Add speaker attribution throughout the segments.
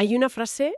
Speaker 1: Hay una frase,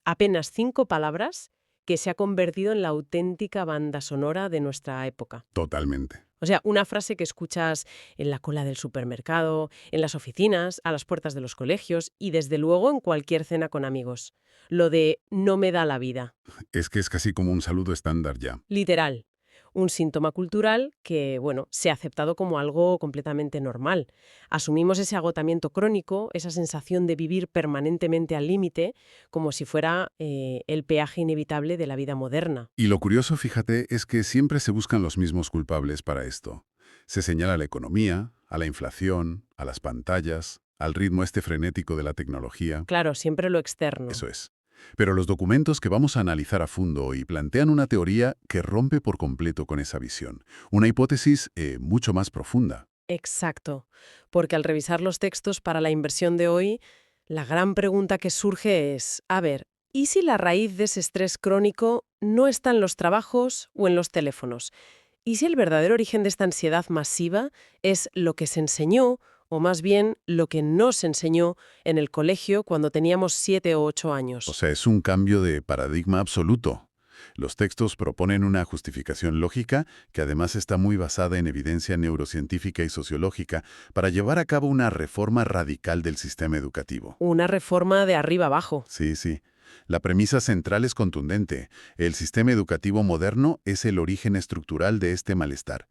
Speaker 1: apenas 5 palabras, que se ha convertido en la auténtica banda sonora de nuestra época.
Speaker 2: Totalmente.
Speaker 1: O sea, una frase que escuchas en la cola del supermercado, en las oficinas, a las puertas de los colegios y desde luego en cualquier cena con amigos. Lo de no me da la vida.
Speaker 2: Es que es casi como un saludo estándar ya.
Speaker 1: Literal. Un síntoma cultural que, bueno, se ha aceptado como algo completamente normal. Asumimos ese agotamiento crónico, esa sensación de vivir permanentemente al límite, como si fuera el peaje inevitable de la vida moderna.
Speaker 2: Y lo curioso, fíjate, es que siempre se buscan los mismos culpables para esto. Se señala a la economía, a la inflación, a las pantallas, al ritmo este frenético de la tecnología.
Speaker 1: Claro, siempre lo externo.
Speaker 2: Eso es. Pero los documentos que vamos a analizar a fondo hoy plantean una teoría que rompe por completo con esa visión. Una hipótesis mucho más profunda.
Speaker 1: Exacto. Porque al revisar los textos para la inversión de hoy, la gran pregunta que surge es, a ver, ¿y si la raíz de ese estrés crónico no está en los trabajos o en los teléfonos? ¿Y si el verdadero origen de esta ansiedad masiva es lo que se enseñó, o más bien lo que no se enseñó en el colegio cuando teníamos 7 o 8
Speaker 2: O
Speaker 1: años?
Speaker 2: sea, es un cambio de paradigma absoluto. Los textos proponen una justificación lógica que además está muy basada en evidencia neurocientífica y sociológica para llevar a cabo una reforma radical del sistema educativo.
Speaker 1: Una reforma de arriba abajo.
Speaker 2: Sí, sí. La premisa central es contundente. El sistema educativo moderno es el origen estructural de este malestar.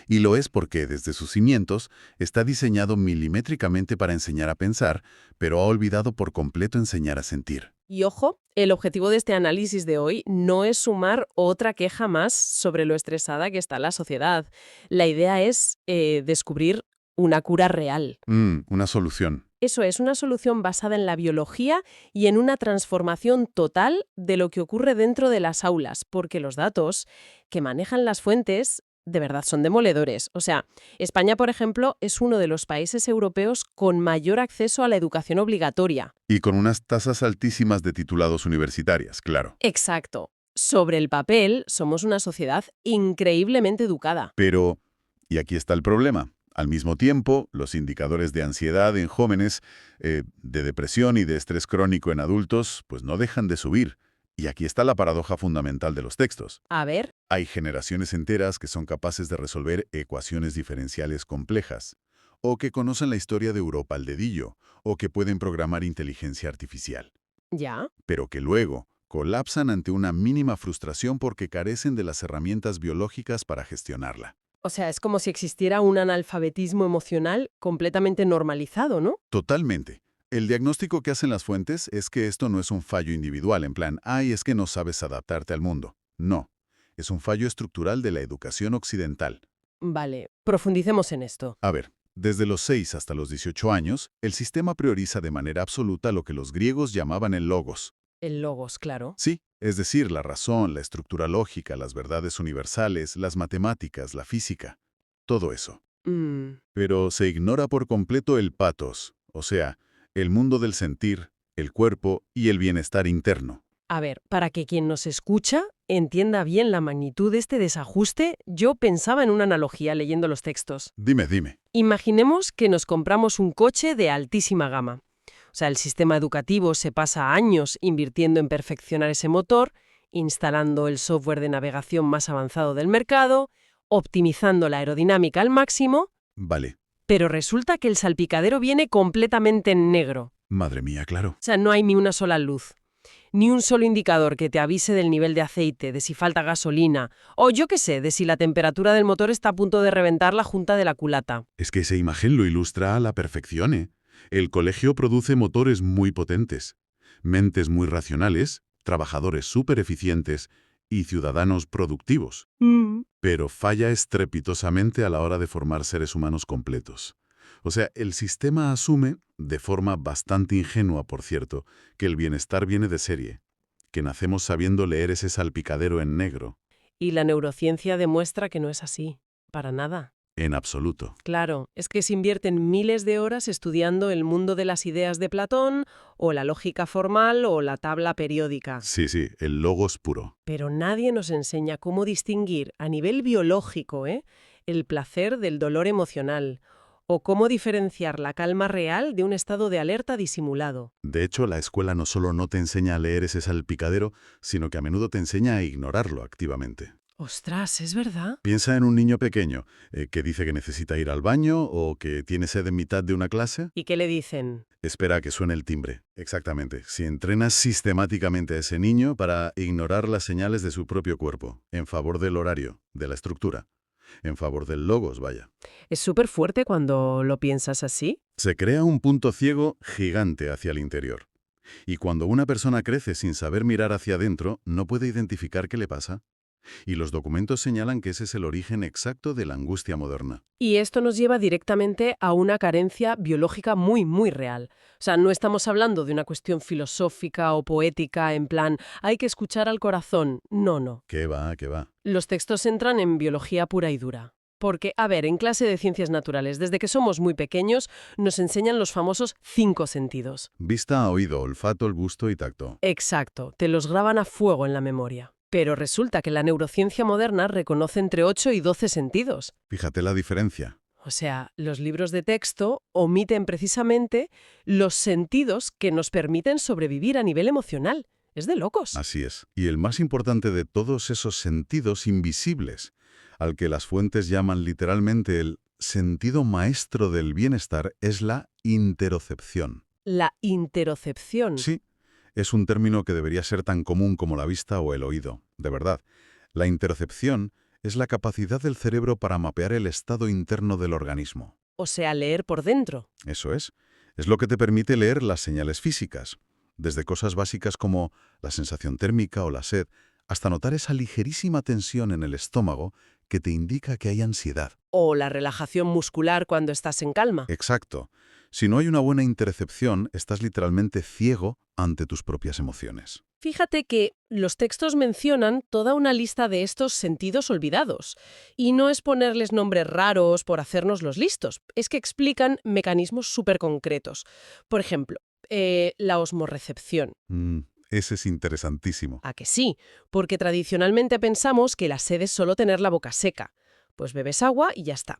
Speaker 2: Y lo es porque, desde sus cimientos, está diseñado milimétricamente para enseñar a pensar, pero ha olvidado por completo enseñar a sentir.
Speaker 1: Y ojo, el objetivo de este análisis de hoy no es sumar otra queja más sobre lo estresada que está la sociedad. La idea es descubrir una cura real.
Speaker 2: Una solución.
Speaker 1: Eso es, una solución basada en la biología y en una transformación total de lo que ocurre dentro de las aulas, porque los datos que manejan las fuentes de verdad son demoledores. O sea, España, por ejemplo, es uno de los países europeos con mayor acceso a la educación obligatoria.
Speaker 2: Y con unas tasas altísimas de titulados universitarias, claro.
Speaker 1: Exacto. Sobre el papel, somos una sociedad increíblemente educada.
Speaker 2: Pero, y aquí está el problema, al mismo tiempo, los indicadores de ansiedad en jóvenes, de depresión y de estrés crónico en adultos, pues no dejan de subir. Y aquí está la paradoja fundamental de los textos.
Speaker 1: A ver,
Speaker 2: Hay generaciones enteras que son capaces de resolver ecuaciones diferenciales complejas, o que conocen la historia de Europa al dedillo, o que pueden programar inteligencia artificial,
Speaker 1: ya.
Speaker 2: pero que luego colapsan ante una mínima frustración porque carecen de las herramientas biológicas para gestionarla.
Speaker 1: O sea, es como si existiera un analfabetismo emocional completamente normalizado, ¿no?
Speaker 2: Totalmente. El diagnóstico que hacen las fuentes es que esto no es un fallo individual, en plan, ay, es que no sabes adaptarte al mundo. No, es un fallo estructural de la educación occidental.
Speaker 1: Vale, profundicemos en esto.
Speaker 2: A ver, desde los 6 hasta los 18 años, el sistema prioriza de manera absoluta lo que los griegos llamaban el logos.
Speaker 1: El logos, claro.
Speaker 2: Sí, es decir, la razón, la estructura lógica, las verdades universales, las matemáticas, la física, todo eso.
Speaker 1: Mm,
Speaker 2: Pero se ignora por completo el patos, o sea, el mundo del sentir, el cuerpo y el bienestar interno.
Speaker 1: A ver, para que quien nos escucha entienda bien la magnitud de este desajuste, yo pensaba en una analogía leyendo los textos.
Speaker 2: Dime, dime.
Speaker 1: Imaginemos que nos compramos un coche de altísima gama. O sea, el sistema educativo se pasa años invirtiendo en perfeccionar ese motor, instalando el software de navegación más avanzado del mercado, optimizando la aerodinámica al máximo,
Speaker 2: Vale.
Speaker 1: pero resulta que el salpicadero viene completamente en negro.
Speaker 2: Madre mía, claro.
Speaker 1: O sea, no hay ni una sola luz, ni un solo indicador que te avise del nivel de aceite, de si falta gasolina, o yo qué sé, de si la temperatura del motor está a punto de reventar la junta de la culata.
Speaker 2: Es que esa imagen lo ilustra a la perfección, ¿eh? El colegio produce motores muy potentes, mentes muy racionales, trabajadores súper eficientes y ciudadanos productivos. Pero falla estrepitosamente a la hora de formar seres humanos completos. O sea, el sistema asume, de forma bastante ingenua, por cierto, que el bienestar viene de serie, que nacemos sabiendo leer ese salpicadero en negro.
Speaker 1: Y la neurociencia demuestra que no es así, para nada.
Speaker 2: En absoluto.
Speaker 1: Claro, es que se invierten miles de horas estudiando el mundo de las ideas de Platón, o la lógica formal, o la tabla periódica.
Speaker 2: Sí, sí, el logos puro.
Speaker 1: Pero nadie nos enseña cómo distinguir, a nivel biológico, el placer del dolor emocional, O cómo diferenciar la calma real de un estado de alerta disimulado.
Speaker 2: De hecho, la escuela no solo no te enseña a leer ese salpicadero, sino que a menudo te enseña a ignorarlo activamente.
Speaker 1: Ostras, ¿es verdad?
Speaker 2: Piensa en un niño pequeño que dice que necesita ir al baño o que tiene sed en mitad de una clase.
Speaker 1: ¿Y qué le dicen?
Speaker 2: Espera a que suene el timbre. Exactamente. Si entrenas sistemáticamente a ese niño para ignorar las señales de su propio cuerpo, en favor del horario, de la estructura, en favor del logos, vaya.
Speaker 1: Es súper fuerte cuando lo piensas así.
Speaker 2: Se crea un punto ciego gigante hacia el interior. Y cuando una persona crece sin saber mirar hacia adentro, no puede identificar qué le pasa. Y los documentos señalan que ese es el origen exacto de la angustia moderna.
Speaker 1: Y esto nos lleva directamente a una carencia biológica muy, muy real. O sea, no estamos hablando de una cuestión filosófica o poética en plan, hay que escuchar al corazón. No, no.
Speaker 2: ¿Qué va, qué va?
Speaker 1: Los textos entran en biología pura y dura. Porque, a ver, en clase de ciencias naturales, desde que somos muy pequeños, nos enseñan los famosos 5 sentidos.
Speaker 2: Vista, oído, olfato, el gusto y tacto.
Speaker 1: Exacto, te los graban a fuego en la memoria. Pero resulta que la neurociencia moderna reconoce entre 8 y 12 sentidos.
Speaker 2: Fíjate la diferencia.
Speaker 1: O sea, los libros de texto omiten precisamente los sentidos que nos permiten sobrevivir a nivel emocional. Es de locos.
Speaker 2: Así es. Y el más importante de todos esos sentidos invisibles, al que las fuentes llaman literalmente el sentido maestro del bienestar, es la interocepción.
Speaker 1: La interocepción.
Speaker 2: Sí, es un término que debería ser tan común como la vista o el oído. De verdad, la interocepción es la capacidad del cerebro para mapear el estado interno del organismo.
Speaker 1: O sea, leer por dentro.
Speaker 2: Eso es. Es lo que te permite leer las señales físicas, desde cosas básicas como la sensación térmica o la sed, hasta notar esa ligerísima tensión en el estómago que te indica que hay ansiedad.
Speaker 1: O la relajación muscular cuando estás en calma.
Speaker 2: Exacto. Si no hay una buena interocepción, estás literalmente ciego ante tus propias emociones.
Speaker 1: Fíjate que los textos mencionan toda una lista de estos sentidos olvidados. Y no es ponerles nombres raros por hacernos los listos, es que explican mecanismos súper concretos. Por ejemplo, la osmorrecepción.
Speaker 2: Ese es interesantísimo.
Speaker 1: ¿A que sí? Porque tradicionalmente pensamos que la sed es solo tener la boca seca. Pues bebes agua y ya está.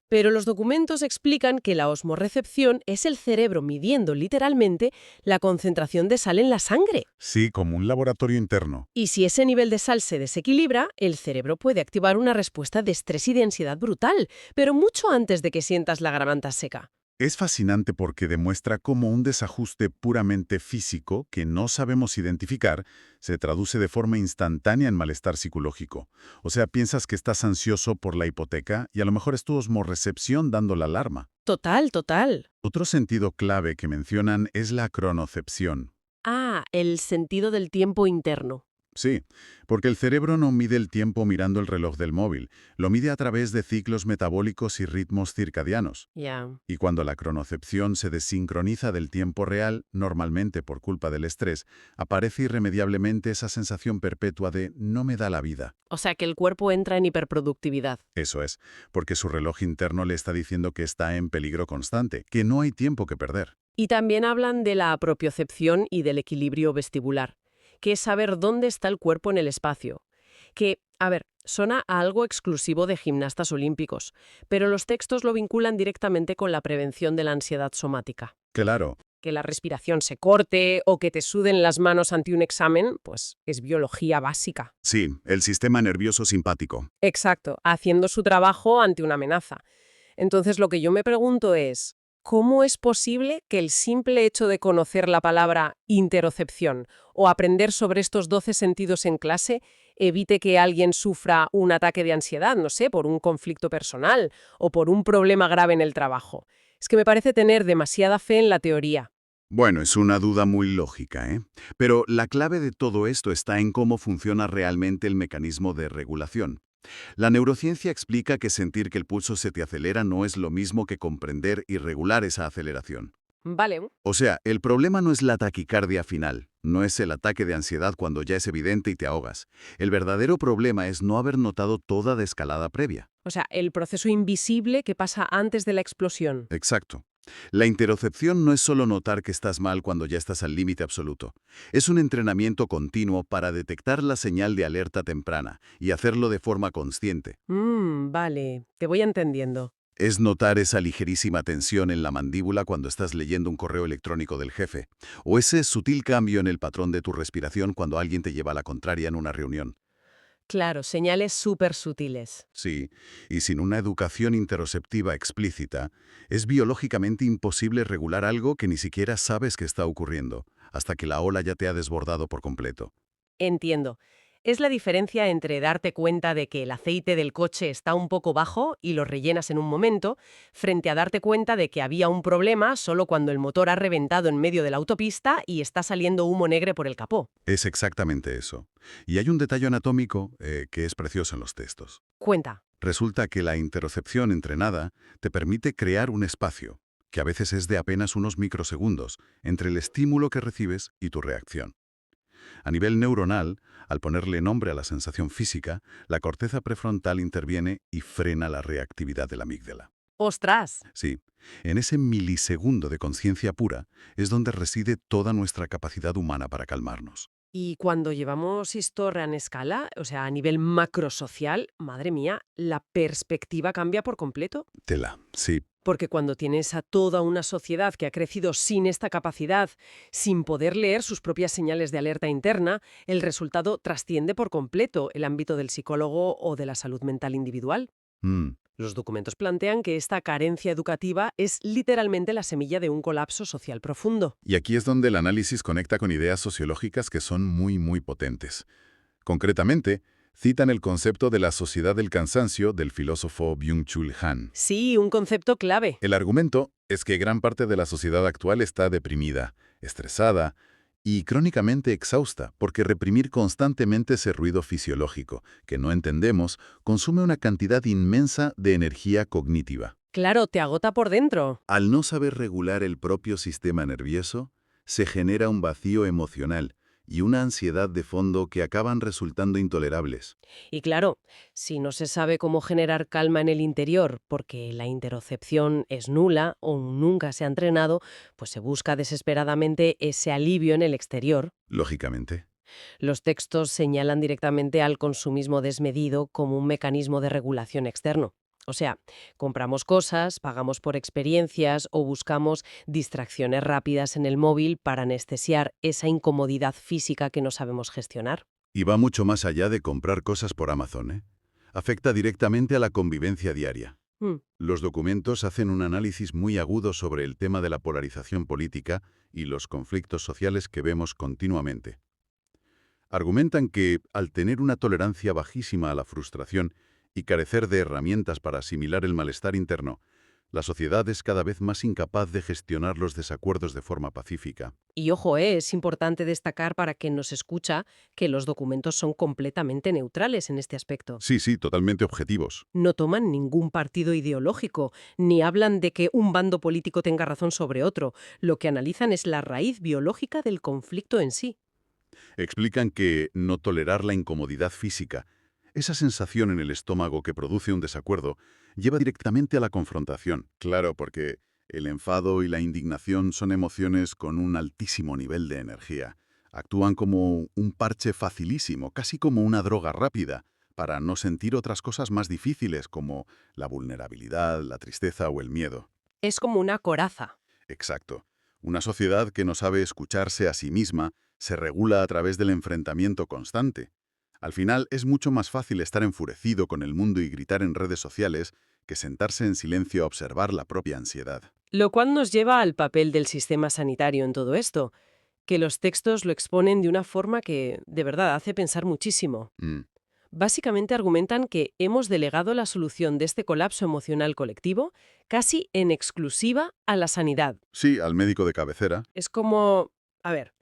Speaker 1: Pero los documentos explican que la osmorrecepción es el cerebro midiendo literalmente la concentración de sal en la sangre.
Speaker 2: Sí, como un laboratorio interno.
Speaker 1: Y si ese nivel de sal se desequilibra, el cerebro puede activar una respuesta de estrés y de ansiedad brutal, pero mucho antes de que sientas la garganta seca.
Speaker 2: Es fascinante porque demuestra cómo un desajuste puramente físico, que no sabemos identificar, se traduce de forma instantánea en malestar psicológico. O sea, piensas que estás ansioso por la hipoteca y a lo mejor es tu osmorrecepción dando la alarma.
Speaker 1: Total, total.
Speaker 2: Otro sentido clave que mencionan es la cronocepción.
Speaker 1: Ah, el sentido del tiempo interno.
Speaker 2: Sí, porque el cerebro no mide el tiempo mirando el reloj del móvil, lo mide a través de ciclos metabólicos y ritmos circadianos.
Speaker 1: Ya.
Speaker 2: Y cuando la cronocepción se desincroniza del tiempo real, normalmente por culpa del estrés, aparece irremediablemente esa sensación perpetua de no me da la vida.
Speaker 1: O sea que el cuerpo entra en hiperproductividad.
Speaker 2: Eso es, porque su reloj interno le está diciendo que está en peligro constante, que no hay tiempo que perder.
Speaker 1: Y también hablan de la propiocepción y del equilibrio vestibular, que es saber dónde está el cuerpo en el espacio. Que, a ver, suena a algo exclusivo de gimnastas olímpicos, pero los textos lo vinculan directamente con la prevención de la ansiedad somática.
Speaker 2: Claro,
Speaker 1: Que la respiración se corte o que te suden las manos ante un examen, pues es biología básica.
Speaker 2: sí, el sistema nervioso simpático.
Speaker 1: Exacto, haciendo su trabajo ante una amenaza. Entonces lo que yo me pregunto es, ¿cómo es posible que el simple hecho de conocer la palabra interocepción o aprender sobre estos 12 sentidos en clase evite que alguien sufra un ataque de ansiedad, no sé, por un conflicto personal o por un problema grave en el trabajo? Es que me parece tener demasiada fe en la teoría.
Speaker 2: Bueno, es una duda muy lógica, ¿eh? Pero la clave de todo esto está en cómo funciona realmente el mecanismo de regulación. La neurociencia explica que sentir que el pulso se te acelera no es lo mismo que comprender y regular esa aceleración.
Speaker 1: Vale.
Speaker 2: O sea, el problema no es la taquicardia final, no es el ataque de ansiedad cuando ya es evidente y te ahogas. El verdadero problema es no haber notado toda la escalada previa.
Speaker 1: O sea, el proceso invisible que pasa antes de la explosión.
Speaker 2: Exacto. La interocepción no es solo notar que estás mal cuando ya estás al límite absoluto. Es un entrenamiento continuo para detectar la señal de alerta temprana y hacerlo de forma consciente.
Speaker 1: Vale, te voy entendiendo.
Speaker 3: Es notar esa ligerísima tensión en la mandíbula cuando estás leyendo un correo electrónico del jefe, o ese sutil cambio en el patrón de tu respiración cuando alguien te lleva a la contraria en una reunión.
Speaker 1: Claro, señales súper sutiles.
Speaker 3: Sí, y sin una educación interoceptiva explícita, es biológicamente imposible regular algo que ni siquiera sabes que está ocurriendo, hasta que la ola ya te ha desbordado por completo.
Speaker 1: Entiendo. Es la diferencia entre darte cuenta de que el aceite del coche está un poco bajo y lo rellenas en un momento, frente a darte cuenta de que había un problema solo cuando el motor ha reventado en medio de la autopista y está saliendo humo negro por el capó.
Speaker 3: Es exactamente eso. Y hay un detalle anatómico que es precioso en los textos.
Speaker 1: Cuenta.
Speaker 3: Resulta que la interocepción entrenada te permite crear un espacio, que a veces es de apenas unos microsegundos, entre el estímulo que recibes y tu reacción. A nivel neuronal, al ponerle nombre a la sensación física, la corteza prefrontal interviene y frena la reactividad de la amígdala.
Speaker 1: ¡Ostras!
Speaker 3: Sí, en ese milisegundo de conciencia pura es donde reside toda nuestra capacidad humana para calmarnos.
Speaker 1: Y cuando llevamos esto en escala, o sea, a nivel macrosocial, madre mía, la perspectiva cambia por completo.
Speaker 3: Tela, sí.
Speaker 1: Porque cuando tienes a toda una sociedad que ha crecido sin esta capacidad, sin poder leer sus propias señales de alerta interna, el resultado trasciende por completo el ámbito del psicólogo o de la salud mental individual.
Speaker 3: Mm.
Speaker 1: Los documentos plantean que esta carencia educativa es literalmente la semilla de un colapso social profundo.
Speaker 3: Y aquí es donde el análisis conecta con ideas sociológicas que son muy potentes. Concretamente, citan el concepto de la sociedad del cansancio del filósofo Byung-Chul Han.
Speaker 1: Sí, un concepto clave.
Speaker 3: El argumento es que gran parte de la sociedad actual está deprimida, estresada y crónicamente exhausta porque reprimir constantemente ese ruido fisiológico, que no entendemos, consume una cantidad inmensa de energía cognitiva.
Speaker 1: Claro, te agota por dentro.
Speaker 3: Al no saber regular el propio sistema nervioso, se genera un vacío emocional y una ansiedad de fondo que acaban resultando intolerables.
Speaker 1: Y claro, si no se sabe cómo generar calma en el interior porque la interocepción es nula o nunca se ha entrenado, pues se busca desesperadamente ese alivio en el exterior.
Speaker 3: Lógicamente.
Speaker 1: Los textos señalan directamente al consumismo desmedido como un mecanismo de regulación externo. O sea, compramos cosas, pagamos por experiencias o buscamos distracciones rápidas en el móvil para anestesiar esa incomodidad física que no sabemos gestionar.
Speaker 3: Y va mucho más allá de comprar cosas por Amazon, ¿eh? Afecta directamente a la convivencia diaria.
Speaker 1: Mm.
Speaker 3: Los documentos hacen un análisis muy agudo sobre el tema de la polarización política y los conflictos sociales que vemos continuamente. Argumentan que, al tener una tolerancia bajísima a la frustración y carecer de herramientas para asimilar el malestar interno, la sociedad es cada vez más incapaz de gestionar los desacuerdos de forma pacífica.
Speaker 1: Y ojo, es importante destacar para quien nos escucha que los documentos son completamente neutrales en este aspecto.
Speaker 3: Sí, totalmente objetivos.
Speaker 1: No toman ningún partido ideológico, ni hablan de que un bando político tenga razón sobre otro. Lo que analizan es la raíz biológica del conflicto en sí.
Speaker 3: Explican que no tolerar la incomodidad física, esa sensación en el estómago que produce un desacuerdo, lleva directamente a la confrontación. Claro, porque el enfado y la indignación son emociones con un altísimo nivel de energía. Actúan como un parche facilísimo, casi como una droga rápida, para no sentir otras cosas más difíciles como la vulnerabilidad, la tristeza o el miedo.
Speaker 1: Es como una coraza.
Speaker 3: Exacto. Una sociedad que no sabe escucharse a sí misma se regula a través del enfrentamiento constante. Al final, es mucho más fácil estar enfurecido con el mundo y gritar en redes sociales que sentarse en silencio a observar la propia ansiedad.
Speaker 1: Lo cual nos lleva al papel del sistema sanitario en todo esto, que los textos lo exponen de una forma que, de verdad, hace pensar muchísimo.
Speaker 3: Mm,
Speaker 1: Básicamente argumentan que hemos delegado la solución de este colapso emocional colectivo casi en exclusiva a la sanidad.
Speaker 3: Sí, al médico de cabecera.
Speaker 1: Es como, a ver,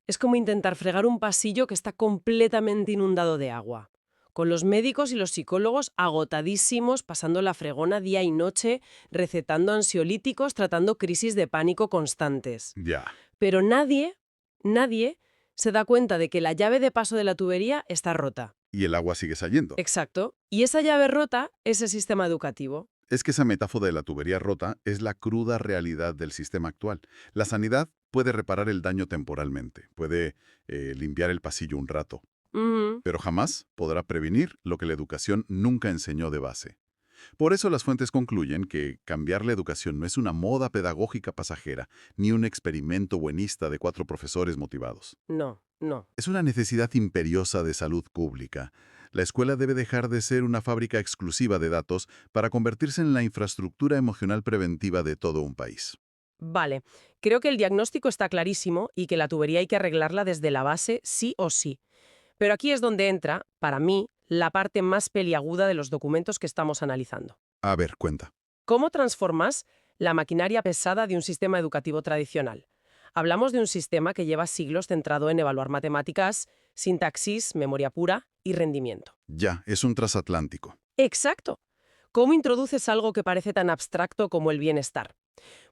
Speaker 1: es como intentar fregar un pasillo que está completamente inundado de agua, con los médicos y los psicólogos agotadísimos, pasando la fregona día y noche, recetando ansiolíticos, tratando crisis de pánico constantes.
Speaker 3: Ya.
Speaker 1: Pero nadie se da cuenta de que la llave de paso de la tubería está rota.
Speaker 3: Y el agua sigue saliendo.
Speaker 1: Exacto. Y esa llave rota es el sistema educativo.
Speaker 3: Es que esa metáfora de la tubería rota es la cruda realidad del sistema actual. La sanidad puede reparar el daño temporalmente, puede limpiar el pasillo un rato,
Speaker 1: Ujú.
Speaker 3: pero jamás podrá prevenir lo que la educación nunca enseñó de base. Por eso las fuentes concluyen que cambiar la educación no es una moda pedagógica pasajera, ni un experimento buenista de 4 profesores motivados.
Speaker 1: No, no.
Speaker 3: Es una necesidad imperiosa de salud pública. La escuela debe dejar de ser una fábrica exclusiva de datos para convertirse en la infraestructura emocional preventiva de todo un país.
Speaker 1: Vale, creo que el diagnóstico está clarísimo y que la tubería hay que arreglarla desde la base sí o sí. Pero aquí es donde entra, para mí, la parte más peliaguda de los documentos que estamos analizando.
Speaker 3: A ver, cuenta.
Speaker 1: ¿Cómo transformas la maquinaria pesada de un sistema educativo tradicional? Hablamos de un sistema que lleva siglos centrado en evaluar matemáticas, sintaxis, memoria pura y rendimiento.
Speaker 3: Ya, es un transatlántico.
Speaker 1: Exacto. ¿Cómo introduces algo que parece tan abstracto como el bienestar?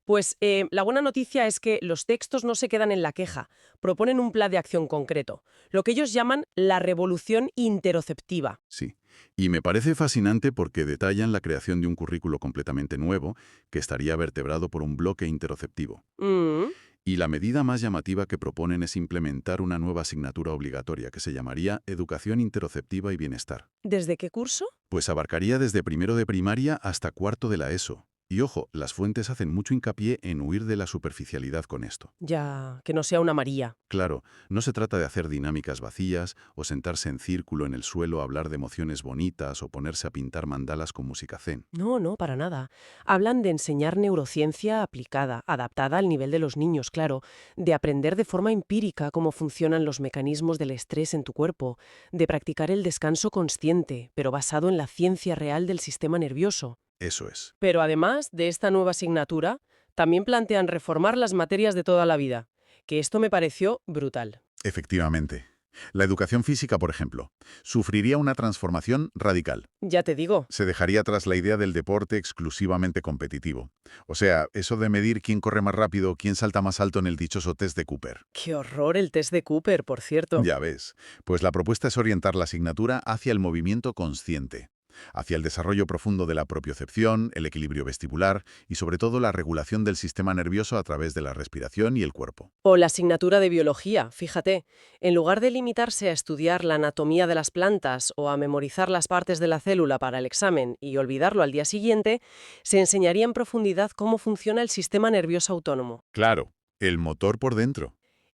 Speaker 1: Pues la buena noticia es que los textos no se quedan en la queja, proponen un plan de acción concreto, lo que ellos llaman la revolución interoceptiva.
Speaker 3: Sí. Y me parece fascinante porque detallan la creación de un currículo completamente nuevo que estaría vertebrado por un bloque interoceptivo.
Speaker 1: Mm,
Speaker 3: Y la medida más llamativa que proponen es implementar una nueva asignatura obligatoria que se llamaría Educación Interoceptiva y Bienestar.
Speaker 1: ¿Desde qué curso?
Speaker 3: Pues abarcaría desde primero de primaria hasta cuarto de la ESO. Y ojo, las fuentes hacen mucho hincapié en huir de la superficialidad con esto.
Speaker 1: Ya, que no sea una María.
Speaker 3: Claro, no se trata de hacer dinámicas vacías o sentarse en círculo en el suelo a hablar de emociones bonitas o ponerse a pintar mandalas con música zen.
Speaker 1: No, no, para nada. Hablan de enseñar neurociencia aplicada, adaptada al nivel de los niños, claro, de aprender de forma empírica cómo funcionan los mecanismos del estrés en tu cuerpo, de practicar el descanso consciente, pero basado en la ciencia real del sistema nervioso.
Speaker 3: Eso es.
Speaker 1: Pero además de esta nueva asignatura, también plantean reformar las materias de toda la vida, que esto me pareció brutal.
Speaker 3: Efectivamente. La educación física, por ejemplo, sufriría una transformación radical.
Speaker 1: Ya te digo,
Speaker 3: Se dejaría atrás la idea del deporte exclusivamente competitivo. O sea, eso de medir quién corre más rápido o quién salta más alto en el dichoso test de Cooper.
Speaker 1: qué horror el test de Cooper, por cierto.
Speaker 3: Ya ves. Pues la propuesta es orientar la asignatura hacia el movimiento consciente, hacia el desarrollo profundo de la propiocepción, el equilibrio vestibular y sobre todo la regulación del sistema nervioso a través de la respiración y el cuerpo.
Speaker 1: O la asignatura de biología, fíjate, en lugar de limitarse a estudiar la anatomía de las plantas o a memorizar las partes de la célula para el examen y olvidarlo al día siguiente, se enseñaría en profundidad cómo funciona el sistema nervioso autónomo
Speaker 3: Claro, el motor por dentro.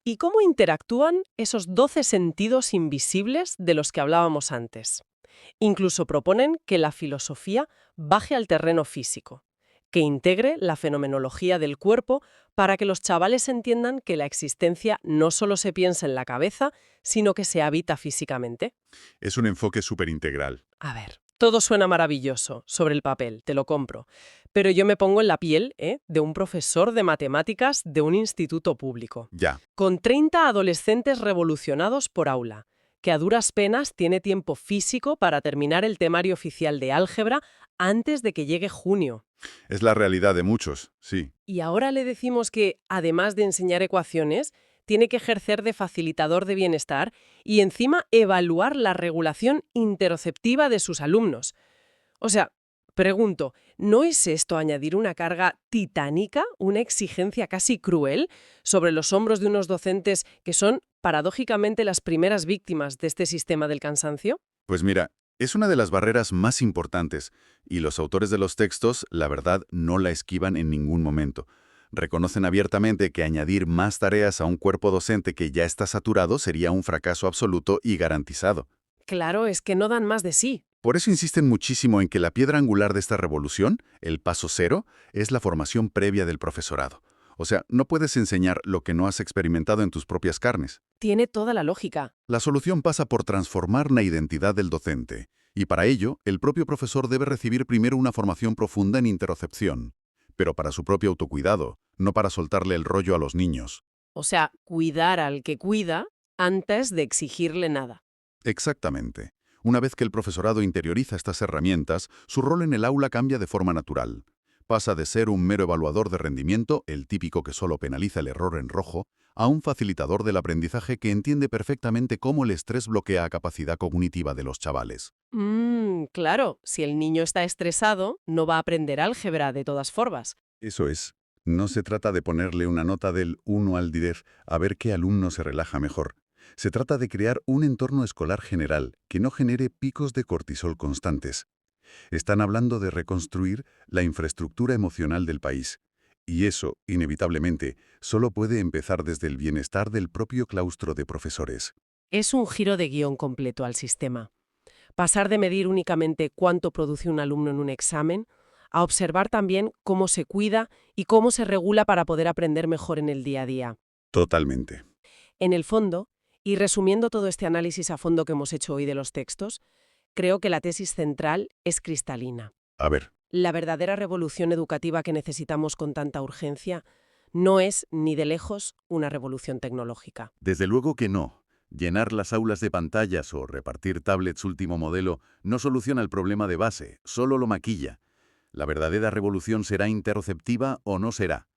Speaker 1: y cómo interactúan esos 12 sentidos invisibles de los que hablábamos antes. Incluso proponen que la filosofía baje al terreno físico, que integre la fenomenología del cuerpo para que los chavales entiendan que la existencia no solo se piensa en la cabeza, sino que se habita físicamente.
Speaker 3: Es un enfoque súper integral.
Speaker 1: A ver, todo suena maravilloso sobre el papel, te lo compro, pero yo me pongo en la piel, de un profesor de matemáticas de un instituto público,
Speaker 3: Ya,
Speaker 1: con 30 adolescentes revolucionados por aula, que a duras penas tiene tiempo físico para terminar el temario oficial de álgebra antes de que llegue junio.
Speaker 3: es la realidad de muchos, sí.
Speaker 1: Y ahora le decimos que, además de enseñar ecuaciones, tiene que ejercer de facilitador de bienestar y encima evaluar la regulación interoceptiva de sus alumnos. O sea, pregunto, ¿no es esto añadir una carga titánica, una exigencia casi cruel sobre los hombros de unos docentes que son, paradójicamente, las primeras víctimas de este sistema del cansancio?
Speaker 3: Pues mira, es una de las barreras más importantes, y los autores de los textos, la verdad, no la esquivan en ningún momento. Reconocen abiertamente que añadir más tareas a un cuerpo docente que ya está saturado sería un fracaso absoluto y garantizado.
Speaker 1: Claro, es que no dan más de sí.
Speaker 3: Por eso insisten muchísimo en que la piedra angular de esta revolución, el paso cero, es la formación previa del profesorado. O sea, no puedes enseñar lo que no has experimentado en tus propias carnes.
Speaker 1: Tiene toda la lógica.
Speaker 3: La solución pasa por transformar la identidad del docente, y para ello, el propio profesor debe recibir primero una formación profunda en interocepción, pero para su propio autocuidado, no para soltarle el rollo a los niños.
Speaker 1: O sea, cuidar al que cuida antes de exigirle nada.
Speaker 3: Exactamente. Una vez que el profesorado interioriza estas herramientas, su rol en el aula cambia de forma natural. Pasa de ser un mero evaluador de rendimiento, el típico que solo penaliza el error en rojo, a un facilitador del aprendizaje que entiende perfectamente cómo el estrés bloquea la capacidad cognitiva de los chavales.
Speaker 1: Claro, si el niño está estresado, no va a aprender álgebra de todas formas.
Speaker 3: Eso es. No se trata de ponerle una nota del 1 al 10 a ver qué alumno se relaja mejor. Se trata de crear un entorno escolar general que no genere picos de cortisol constantes. Están hablando de reconstruir la infraestructura emocional del país. Y eso, inevitablemente, solo puede empezar desde el bienestar del propio claustro de profesores.
Speaker 1: Es un giro de guión completo al sistema. Pasar de medir únicamente cuánto produce un alumno en un examen a observar también cómo se cuida y cómo se regula para poder aprender mejor en el día a día.
Speaker 3: Totalmente.
Speaker 1: En el fondo, y resumiendo todo este análisis a fondo que hemos hecho hoy de los textos, creo que la tesis central es cristalina.
Speaker 3: A ver,
Speaker 1: La verdadera revolución educativa que necesitamos con tanta urgencia no es, ni de lejos, una revolución tecnológica.
Speaker 3: desde luego que no. Llenar las aulas de pantallas o repartir tablets último modelo no soluciona el problema de base, solo lo maquilla. La verdadera revolución será interoceptiva o no será.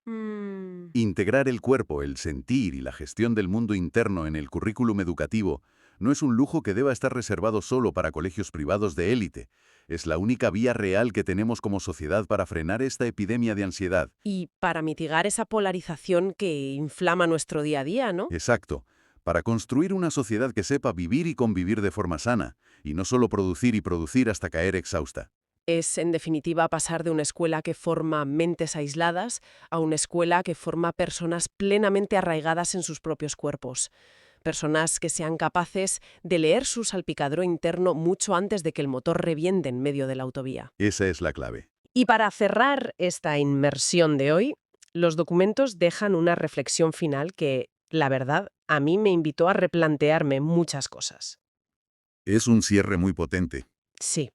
Speaker 3: Integrar el cuerpo, el sentir y la gestión del mundo interno en el currículum educativo no es un lujo que deba estar reservado solo para colegios privados de élite. Es la única vía real que tenemos como sociedad para frenar esta epidemia de ansiedad.
Speaker 1: Y para mitigar esa polarización que inflama nuestro día a día, ¿no?
Speaker 3: Exacto. Para construir una sociedad que sepa vivir y convivir de forma sana, y no solo producir y producir hasta caer exhausta.
Speaker 1: Es, en definitiva, pasar de una escuela que forma mentes aisladas a una escuela que forma personas plenamente arraigadas en sus propios cuerpos. Personas que sean capaces de leer su salpicadero interno mucho antes de que el motor reviente en medio de la autovía.
Speaker 3: Esa es la clave.
Speaker 1: Y para cerrar esta inmersión de hoy, los documentos dejan una reflexión final que, la verdad, a mí me invitó a replantearme muchas cosas.
Speaker 3: Es un cierre muy potente.
Speaker 1: Sí.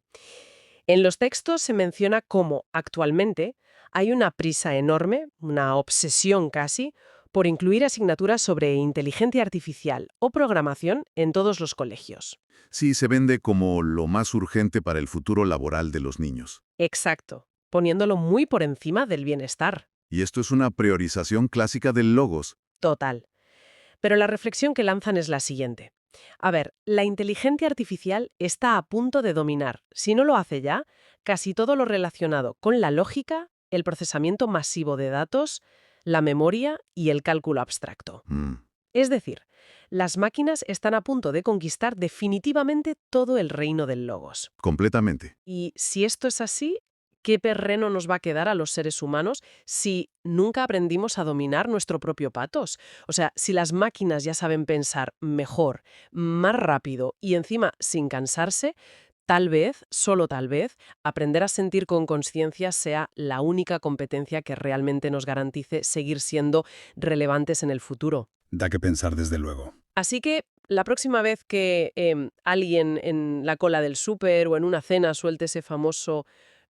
Speaker 1: En los textos se menciona cómo, actualmente, hay una prisa enorme, una obsesión casi, por incluir asignaturas sobre inteligencia artificial o programación en todos los colegios.
Speaker 3: Sí, se vende como lo más urgente para el futuro laboral de los niños.
Speaker 1: Exacto, poniéndolo muy por encima del bienestar.
Speaker 3: Y esto es una priorización clásica del logos.
Speaker 1: Total. Pero la reflexión que lanzan es la siguiente. A ver, la inteligencia artificial está a punto de dominar, si no lo hace ya, casi todo lo relacionado con la lógica, el procesamiento masivo de datos, la memoria y el cálculo abstracto. Es decir, las máquinas están a punto de conquistar definitivamente todo el reino del logos.
Speaker 3: Completamente.
Speaker 1: Y si esto es así, ¿qué terreno nos va a quedar a los seres humanos si nunca aprendimos a dominar nuestro propio patos? O sea, si las máquinas ya saben pensar mejor, más rápido y encima sin cansarse, tal vez, solo tal vez, aprender a sentir con conciencia sea la única competencia que realmente nos garantice seguir siendo relevantes en el futuro.
Speaker 3: Da que pensar desde luego.
Speaker 1: Así que la próxima vez que alguien en la cola del súper o en una cena suelte ese famoso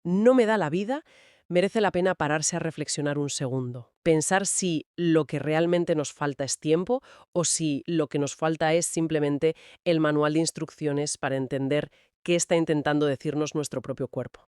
Speaker 1: "no me da la vida", merece la pena pararse a reflexionar un segundo. Pensar si lo que realmente nos falta es tiempo o si lo que nos falta es simplemente el manual de instrucciones para entender qué está intentando decirnos nuestro propio cuerpo.